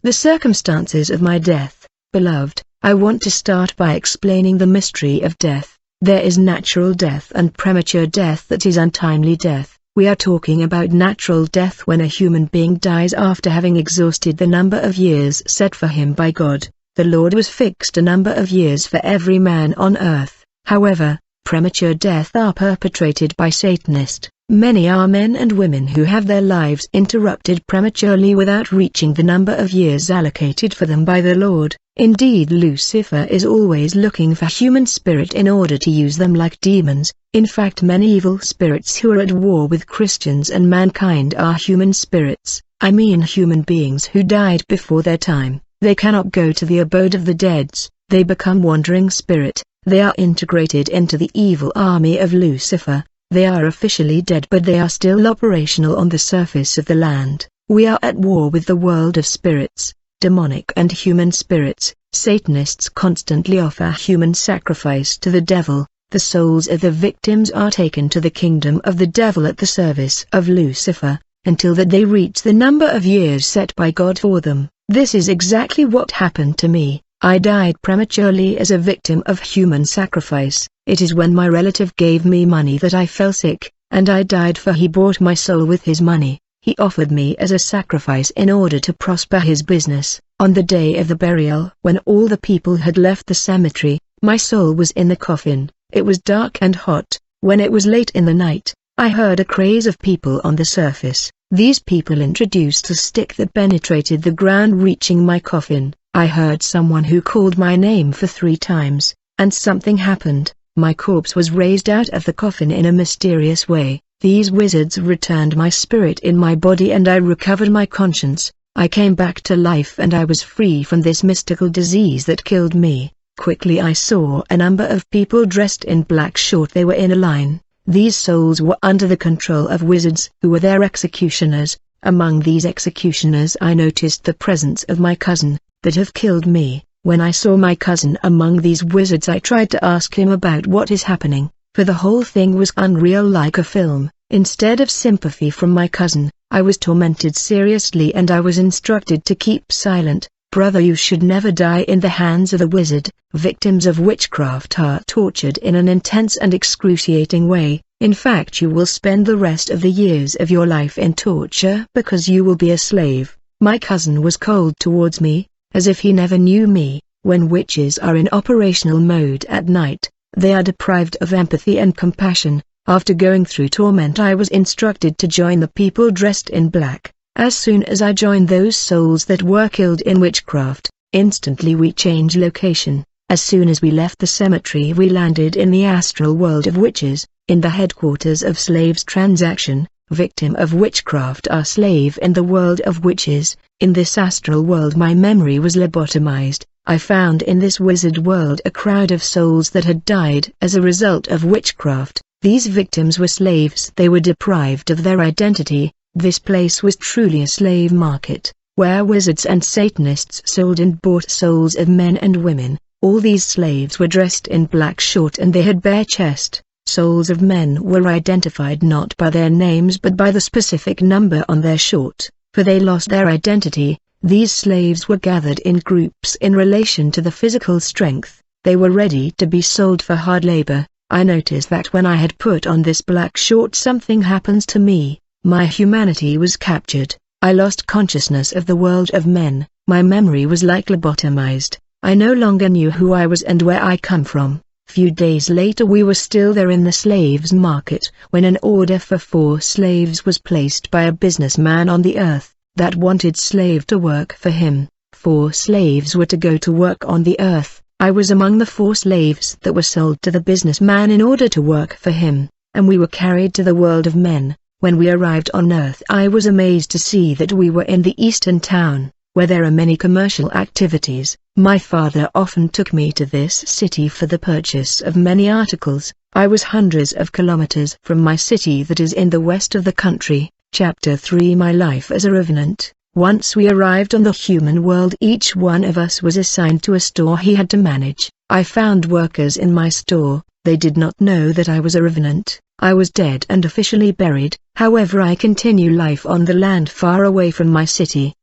The circumstances of my death. Beloved, I want to start by explaining the mystery of death. There is natural death and premature death, that is untimely death. We are talking about natural death when a human being dies after having exhausted the number of years set for him by God. The Lord was fixed a number of years for every man on earth. However, premature death are perpetrated by Satanists. Many are men and women who have their lives interrupted prematurely without reaching the number of years allocated for them by the Lord. Indeed, Lucifer is always looking for human spirit in order to use them like demons. In fact, many evil spirits who are at war with Christians and mankind are human spirits. I mean human beings who died before their time. They cannot go to the abode of the dead. They become wandering spirit. They are integrated into the evil army of Lucifer. They are officially dead, but they are still operational on the surface of the land. We are at war with the world of spirits, demonic and human spirits. Satanists constantly offer human sacrifice to the devil. The souls of the victims are taken to the kingdom of the devil at the service of Lucifer, until that they reach the number of years set by God for them. This is exactly what happened to me. I died prematurely as a victim of human sacrifice. It is when my relative gave me money that I fell sick, and I died, for he bought my soul with his money. He offered me as a sacrifice in order to prosper his business. On the day of the burial, when all the people had left the cemetery, my soul was in the coffin. It was dark and hot. When it was late in the night, I heard a craze of people on the surface. These people introduced a stick that penetrated the ground, reaching my coffin. I heard someone who called my name for 3 times, and something happened. My corpse was raised out of the coffin in a mysterious way. These wizards returned my spirit in my body and I recovered my conscience. I came back to life and I was free from this mystical disease that killed me. Quickly I saw a number of people dressed in black short. They were in a line. These souls were under the control of wizards who were their executioners. Among these executioners I noticed the presence of my cousin, that have killed me. When I saw my cousin among these wizards, I tried to ask him about what is happening, for the whole thing was unreal, like a film. Instead of sympathy from my cousin, I was tormented seriously and I was instructed to keep silent. Brother, you should never die in the hands of the wizard. Victims of witchcraft are tortured in an intense and excruciating way. In fact, you will spend the rest of the years of your life in torture because you will be a slave. My cousin was cold towards me, as if he never knew me. When witches are in operational mode at night, they are deprived of empathy and compassion. After going through torment, I was instructed to join the people dressed in black. As soon as I joined those souls that were killed in witchcraft, instantly we changed location. As soon as we left the cemetery, we landed in the astral world of witches, in the headquarters of slaves transaction. Victim of witchcraft are slave in the world of witches. In this astral world my memory was lobotomized. I found in this wizard world a crowd of souls that had died as a result of witchcraft. These victims were slaves. They were deprived of their identity. This place was truly a slave market, where wizards and Satanists sold and bought souls of men and women. All these slaves were dressed in black short and they had bare chest. Souls of men were identified not by their names but by the specific number on their short, for they lost their identity. These slaves were gathered in groups in relation to the physical strength. They were ready to be sold for hard labor. I noticed that when I had put on this black short, something happens to me. My humanity was captured. I lost consciousness of the world of men. My memory was like lobotomized. I no longer knew who I was and where I come from. Few days later we were still there in the slaves market, when an order for 4 slaves was placed by a businessman on the earth, that wanted slave to work for him. 4 slaves were to go to work on the earth. I was among the 4 slaves that were sold to the businessman in order to work for him, and we were carried to the world of men. When we arrived on earth, I was amazed to see that we were in the eastern town, where there are many commercial activities. My father often took me to this city for the purchase of many articles. I was hundreds of kilometers from my city that is in the west of the country. Chapter 3: My life as a revenant. Once we arrived on the human world, each one of us was assigned to a store he had to manage. I found workers in my store. They did not know that I was a revenant. I was dead and officially buried. However, I continue life on the land far away from my city.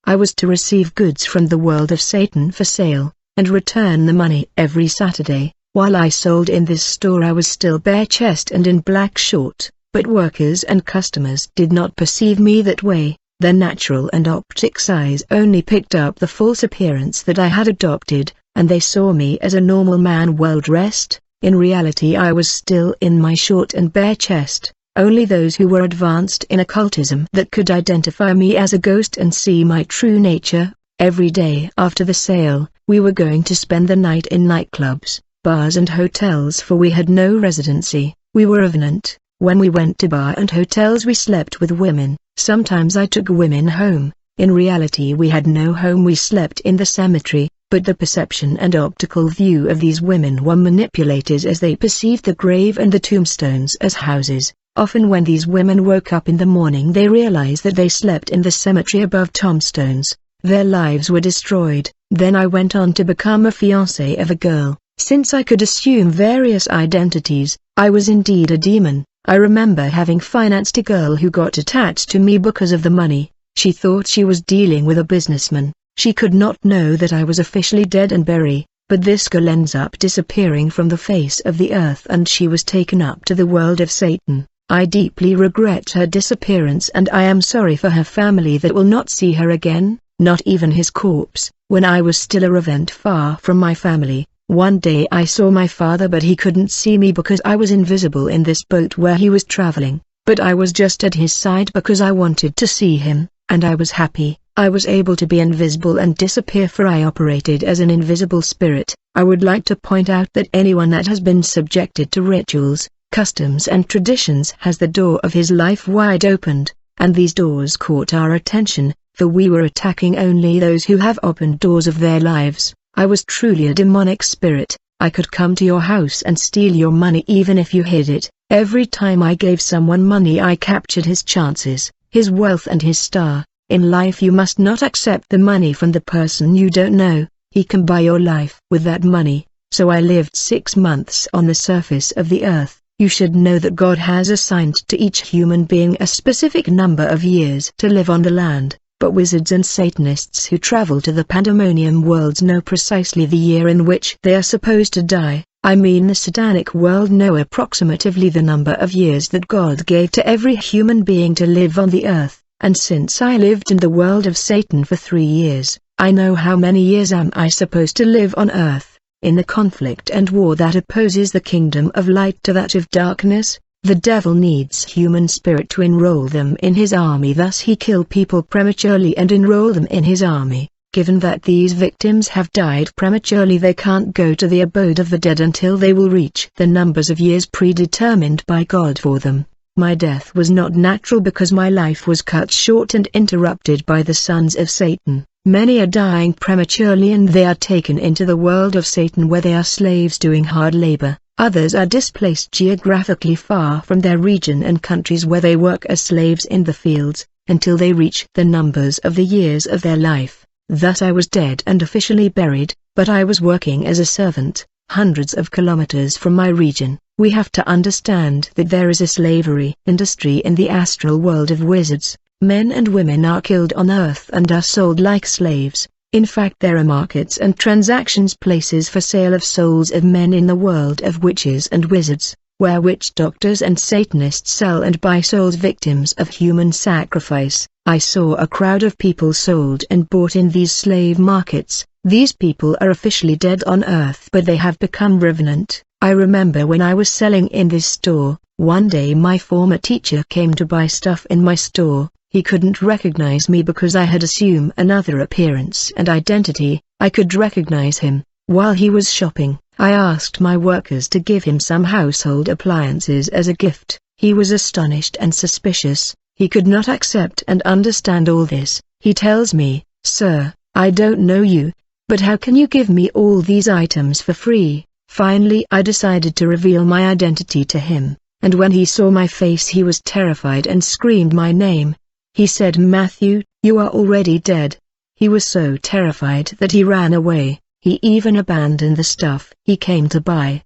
I was to receive goods from the world of Satan for sale, and return the money every Saturday. While I sold in this store I was still bare-chested and in black short, but workers and customers did not perceive me that way. Their natural and optics eyes only picked up the false appearance that I had adopted, and they saw me as a normal man well dressed. In reality I was still in my short and bare chest. Only those who were advanced in occultism that could identify me as a ghost and see my true nature. Every day after the sale, we were going to spend the night in nightclubs, bars and hotels, for we had no residency. We were revenant. When we went to bar and hotels we slept with women. Sometimes I took women home. In reality we had no home, we slept in the cemetery, but the perception and optical view of these women were manipulated as they perceived the grave and the tombstones as houses. Often when these women woke up in the morning they realized that they slept in the cemetery above tombstones. Their lives were destroyed. Then I went on to become a fiancé of a girl. Since I could assume various identities, I was indeed a demon. I remember having financed a girl who got attached to me because of the money. She thought she was dealing with a businessman. She could not know that I was officially dead and buried, but this girl ends up disappearing from the face of the earth and she was taken up to the world of Satan. I deeply regret her disappearance and I am sorry for her family that will not see her again, not even his corpse. When I was still a revenant far from my family, one day I saw my father, but he couldn't see me because I was invisible in this boat where he was traveling, but I was just at his side because I wanted to see him, and I was happy. I was able to be invisible and disappear, for I operated as an invisible spirit. I would like to point out that anyone that has been subjected to rituals, customs and traditions has the door of his life wide opened, and these doors caught our attention, for we were attacking only those who have opened doors of their lives. I was truly a demonic spirit. I could come to your house and steal your money even if you hid it. Every time I gave someone money I captured his chances, his wealth and his star. In life you must not accept the money from the person you don't know. He can buy your life with that money. So I lived 6 months on the surface of the earth. You should know that God has assigned to each human being a specific number of years to live on the land. But wizards and Satanists who travel to the pandemonium worlds know precisely the year in which they are supposed to die. I mean the satanic world know approximately the number of years that God gave to every human being to live on the earth, and since I lived in the world of Satan for 3 years, I know how many years am I supposed to live on earth. In the conflict and war that opposes the kingdom of light to that of darkness, the devil needs human spirit to enroll them in his army, thus he kill people prematurely and enroll them in his army. Given that these victims have died prematurely, they can't go to the abode of the dead until they will reach the numbers of years predetermined by God for them. My death was not natural because my life was cut short and interrupted by the sons of Satan. Many are dying prematurely and they are taken into the world of Satan where they are slaves doing hard labor. Others are displaced geographically far from their region and countries where they work as slaves in the fields, until they reach the numbers of the years of their life. Thus I was dead and officially buried, but I was working as a servant, hundreds of kilometers from my region. We have to understand that there is a slavery industry in the astral world of wizards. Men and women are killed on earth and are sold like slaves. In fact, there are markets and transactions, places for sale of souls of men in the world of witches and wizards, where witch doctors and Satanists sell and buy souls, victims of human sacrifice. I saw a crowd of people sold and bought in these slave markets. These people are officially dead on earth, but they have become revenant. I remember when I was selling in this store, one day my former teacher came to buy stuff in my store. He couldn't recognize me because I had assumed another appearance and identity. I could recognize him. While he was shopping, I asked my workers to give him some household appliances as a gift. He was astonished and suspicious. He could not accept and understand all this. He tells me, "Sir, I don't know you, but how can you give me all these items for free?" Finally I decided to reveal my identity to him, and when he saw my face he was terrified and screamed my name. He said, "Matthew, you are already dead." He was so terrified that he ran away. He even abandoned the stuff he came to buy.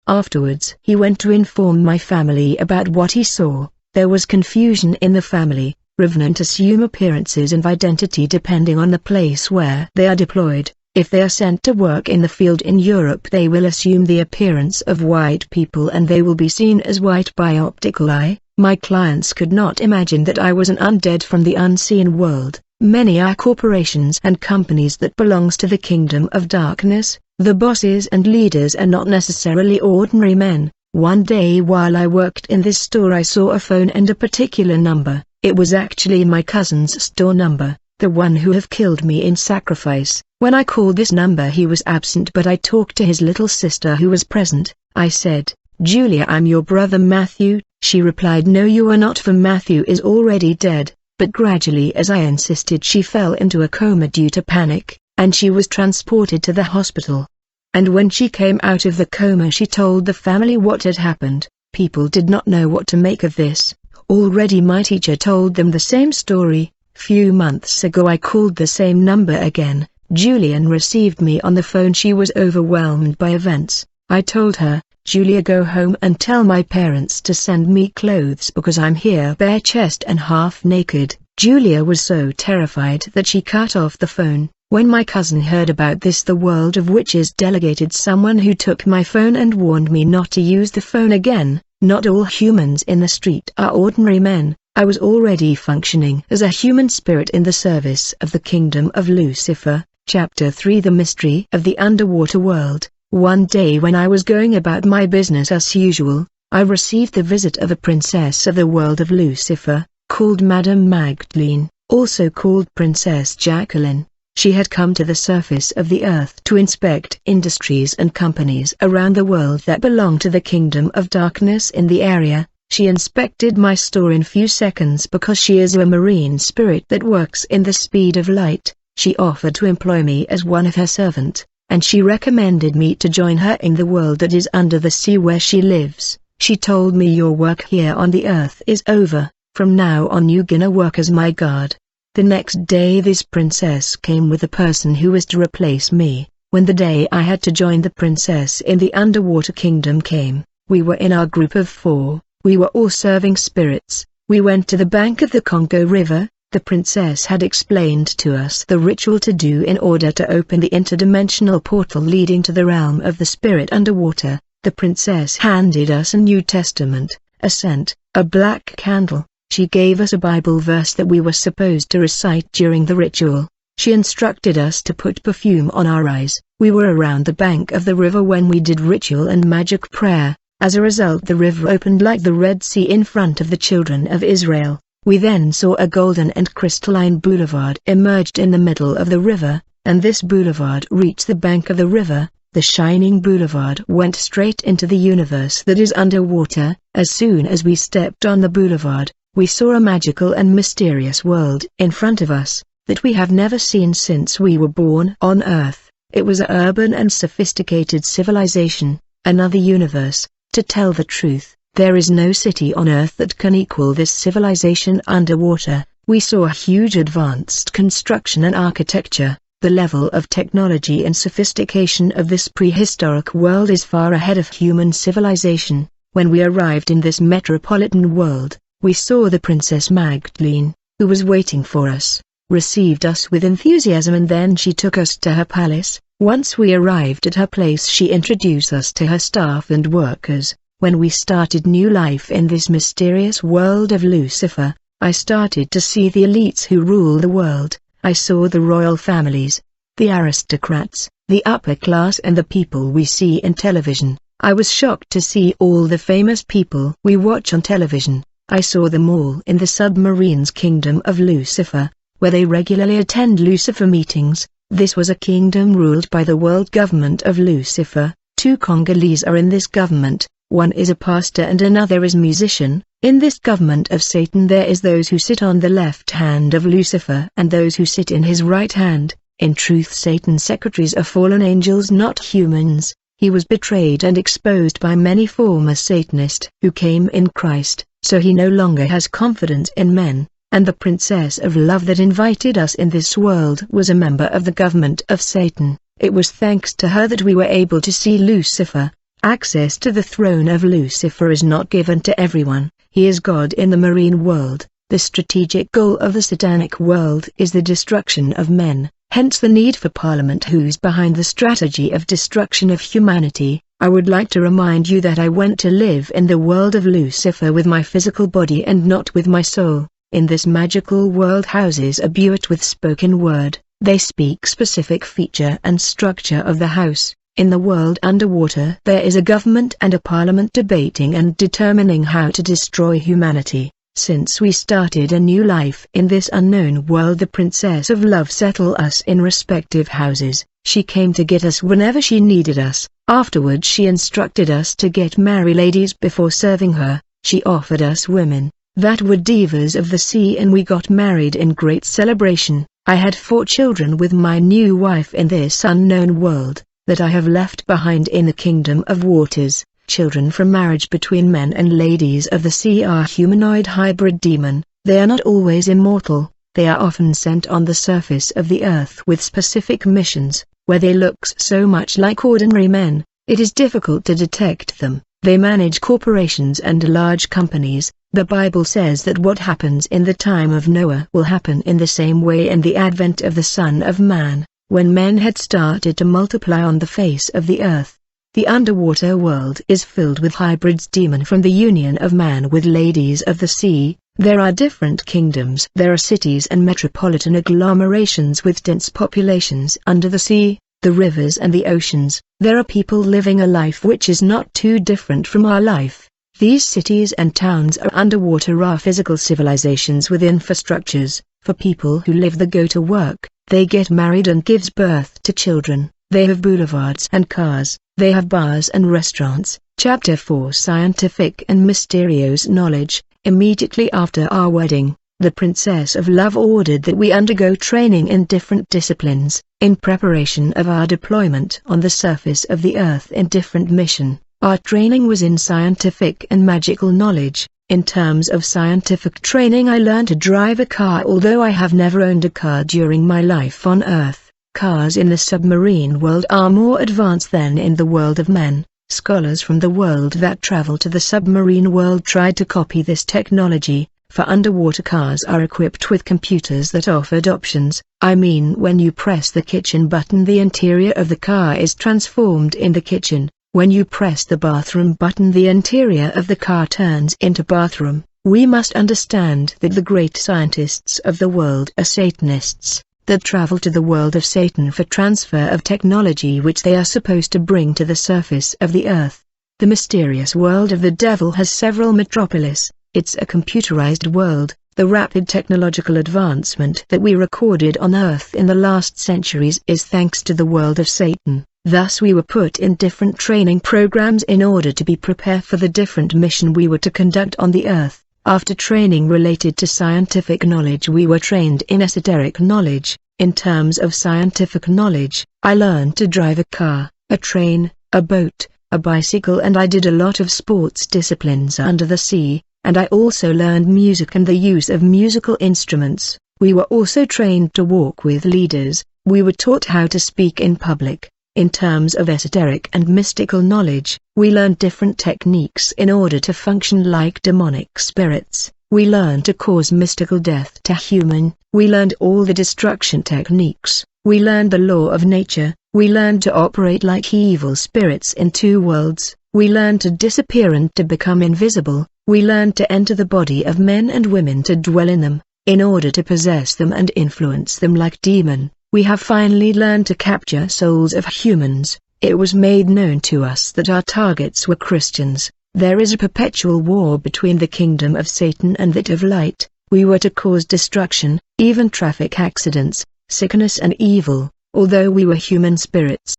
Afterwards he went to inform my family about what he saw. There was confusion in the family. Revenant assume appearances and identity depending on the place where they are deployed. If they are sent to work in the field in Europe, they will assume the appearance of white people and they will be seen as white by optical eye. My clients could not imagine that I was an undead from the unseen world. Many are corporations and companies that belongs to the kingdom of darkness. The bosses and leaders are not necessarily ordinary men. One day while I worked in this store, I saw a phone and a particular number. It was actually my cousin's store number, the one who have killed me in sacrifice. When I called this number, he was absent, but I talked to his little sister who was present. I said, "Julia, I'm your brother Matthew." She replied, "No, you are not, for Matthew is already dead." But gradually, as I insisted, she fell into a coma due to panic, and she was transported to the hospital. And when she came out of the coma, she told the family what had happened. People did not know what to make of this. Already my teacher told them the same story. Few months ago I called the same number again. Julian received me on the phone. She was overwhelmed by events. I told her, "Julia, go home and tell my parents to send me clothes because I'm here bare chest and half naked." Julia was so terrified that she cut off the phone. When my cousin heard about this, the world of witches delegated someone who took my phone and warned me not to use the phone again. Not all humans in the street are ordinary men. I was already functioning as a human spirit in the service of the kingdom of Lucifer. Chapter 3: The Mystery of the Underwater World. One day when I was going about my business as usual, I received the visit of a princess of the world of Lucifer, called Madame Magdalene, also called Princess Jacqueline. She had come to the surface of the earth to inspect industries and companies around the world that belong to the kingdom of darkness in the area. She inspected my store in few seconds because she is a marine spirit that works in the speed of light. She offered to employ me as one of her servant, and she recommended me to join her in the world that is under the sea where she lives. She told me, "Your work here on the earth is over. From now on you gonna work as my guard." The next day this princess came with a person who was to replace me. When the day I had to join the princess in the underwater kingdom came, we were in our group of 4, we were all serving spirits. We went to the bank of the Congo River. The princess had explained to us the ritual to do in order to open the interdimensional portal leading to the realm of the spirit underwater. The princess handed us a New Testament, a scent, a black candle. She gave us a Bible verse that we were supposed to recite during the ritual. She instructed us to put perfume on our eyes. We were around the bank of the river when we did ritual and magic prayer. As a result, the river opened like the Red Sea in front of the children of Israel. We then saw a golden and crystalline boulevard emerged in the middle of the river, and this boulevard reached the bank of the river. The shining boulevard went straight into the universe that is underwater. As soon as we stepped on the boulevard, we saw a magical and mysterious world in front of us, that we have never seen since we were born on Earth. It was an urban and sophisticated civilization, another universe. To tell the truth, there is no city on Earth that can equal this civilization underwater. We saw huge advanced construction and architecture. The level of technology and sophistication of this prehistoric world is far ahead of human civilization. When we arrived in this metropolitan world, we saw the Princess Magdalene, who was waiting for us, received us with enthusiasm, and then she took us to her palace. Once we arrived at her place, she introduced us to her staff and workers. When we started new life in this mysterious world of Lucifer, I started to see the elites who rule the world. I saw the royal families, the aristocrats, the upper class, and the people we see in television. I was shocked to see all the famous people we watch on television. I saw them all in the submarine's kingdom of Lucifer, where they regularly attend Lucifer meetings. This was a kingdom ruled by the world government of Lucifer. 2 Congolese are in this government, one is a pastor and another is musician. In this government of Satan there is those who sit on the left hand of Lucifer and those who sit in his right hand. In truth, Satan's secretaries are fallen angels, not humans. He was betrayed and exposed by many former Satanists who came in Christ, so he no longer has confidence in men. And the Princess of Love that invited us in this world was a member of the government of Satan. It was thanks to her that we were able to see Lucifer. Access to the throne of Lucifer is not given to everyone. He is God in the marine world. The strategic goal of the satanic world is the destruction of men, hence the need for Parliament. Who's behind the strategy of destruction of humanity? I would like to remind you that I went to live in the world of Lucifer with my physical body and not with my soul. In this magical world houses are built with spoken word, they speak specific feature and structure of the house. In the world underwater there is a government and a parliament debating and determining how to destroy humanity. Since we started a new life in this unknown world, the Princess of Love settled us in respective houses. She came to get us whenever she needed us. Afterwards she instructed us to get married ladies before serving her. She offered us women that were divas of the sea, and we got married in great celebration. I had 4 children with my new wife in this unknown world that I have left behind in the kingdom of waters. Children from marriage between men and ladies of the sea are humanoid hybrid demon. They are not always immortal. They are often sent on the surface of the earth with specific missions, where they look so much like ordinary men, it is difficult to detect them. They manage corporations and large companies. The Bible says that what happens in the time of Noah will happen in the same way in the advent of the Son of Man, when men had started to multiply on the face of the earth. The underwater world is filled with hybrids demon from the union of man with ladies of the sea. There are different kingdoms. There are cities and metropolitan agglomerations with dense populations under the sea, the rivers and the oceans. There are people living a life which is not too different from our life. These cities and towns are underwater, are physical civilizations with infrastructures. For people who live there, go to work, they get married and gives birth to children. They have boulevards and cars. They have bars and restaurants. Chapter 4: Scientific and Mysterious Knowledge. Immediately after our wedding, the Princess of Love ordered that we undergo training in different disciplines, in preparation of our deployment on the surface of the earth in different mission. Our training was in scientific and magical knowledge. In terms of scientific training, I learned to drive a car, although I have never owned a car during my life on Earth. Cars in the submarine world are more advanced than in the world of men. Scholars from the world that travel to the submarine world tried to copy this technology, for underwater cars are equipped with computers that offered options. I mean, when you press the kitchen button, the interior of the car is transformed in the kitchen. When you press the bathroom button, the interior of the car turns into bathroom. We must understand that the great scientists of the world are Satanists, that travel to the world of Satan for transfer of technology which they are supposed to bring to the surface of the earth. The mysterious world of the devil has several metropolis. It's a computerized world. The rapid technological advancement that we recorded on Earth in the last centuries is thanks to the world of Satan. Thus we were put in different training programs in order to be prepared for the different mission we were to conduct on the Earth. After training related to scientific knowledge, we were trained in esoteric knowledge. In terms of scientific knowledge, I learned to drive a car, a train, a boat, a bicycle, and I did a lot of sports disciplines under the sea, and I also learned music and the use of musical instruments. We were also trained to walk with leaders. We were taught how to speak in public. In terms of esoteric and mystical knowledge, we learned different techniques in order to function like demonic spirits. We learned to cause mystical death to human. We learned all the destruction techniques. We learned the law of nature. We learned to operate like evil spirits in 2 worlds. We learned to disappear and to become invisible. We learned to enter the body of men and women to dwell in them, in order to possess them and influence them like demon. We have finally learned to capture souls of humans. It was made known to us that our targets were Christians. There is a perpetual war between the kingdom of Satan and that of light. We were to cause destruction, even traffic accidents, sickness and evil, although we were human spirits.